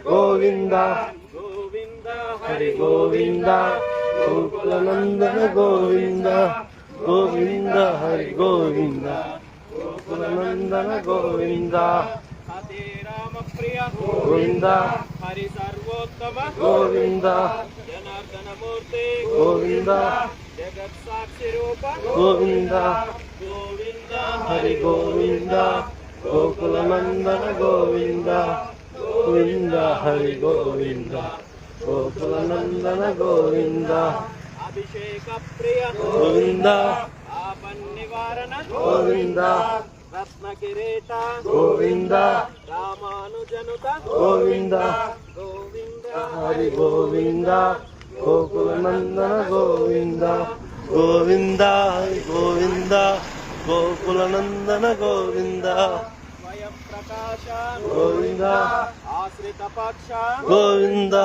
గోవింద గోవింద హరి గోవింద గోకులనందన గోవింద గోవింద హరి గోవింద గోకులనందన గోవింద హరే రామ ప్రియ గోవింద హరి సర్వోత్తమ గోవింద జనార్దన మూర్తి గోవింద జగత్ సాక్షి రూప గోవింద గోవింద హరి గోవింద గోకులనందన గోవింద గోవింద హరి గోవింద గోకులనందన గోవింద అభిషేక ప్రియ గోవింద ఆపన్ నివారణ గోవింద రత్న కిరీట గోవింద రామానుజనుత గోవింద గోవింద హరి గోవింద గోకులనందన గోవింద గోవింద హరి గోవింద గోకులనందన గోవింద స్వయం ప్రకాశ గోవింద ఆశ్రిత పక్ష గోవింద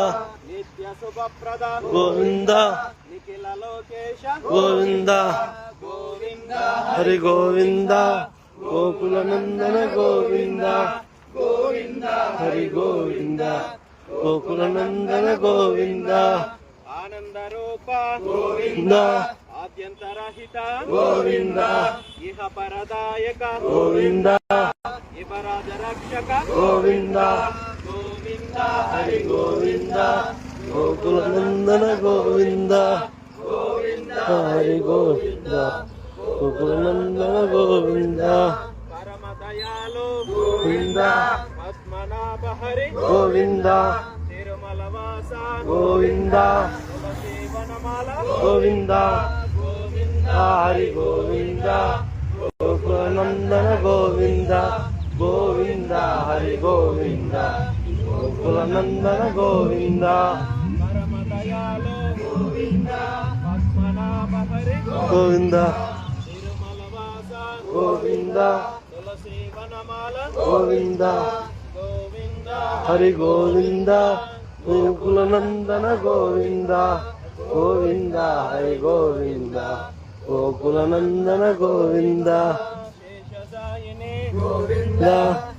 నిత్య శుభప్రద గోవింద నిఖిల లోకేశ గోవింద గోవింద హరి గోవింద గోకులనందన గోవింద గోవింద హరి గోవింద గోకులనందన గోవింద ఆనంద రూప గోవింద ఆద్యంతరహిత గోవింద ఇహ పరదాయక గోవింద ఇపరాజ రక్షక గోవింద గోవింద హరి గోవింద గోకులనందన గోవింద గోవింద హరి గోవింద గోకులనందన గోవింద పరమ దయాలు గోవింద పద్మనాభ హరి గోవింద తిరుమల వాస గోవింద తులసి వనమాల గోవింద గోవింద హరి గోవింద గోకులనందన గోవింద గోవింద హరి గోవింద గోకులనందన గోవింద పరమ దయాలు గోవింద పద్మనాభ హరి గోవింద తిరుమల వాస గోవింద తులసి వనమాల గోవింద గోవింద హరి గోవింద గోకులనందన గోవింద గోవింద హరి గోవింద గోకులనందన గోవింద శేషసాయిని గోవింద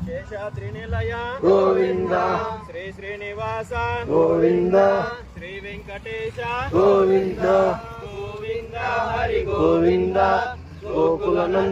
శేషాద్రి నిలయ గోవింద శ్రీ శ్రీనివాస గోవింద శ్రీ వెంకటేశ గోవింద గోవింద హరి గోవింద గోకులనందన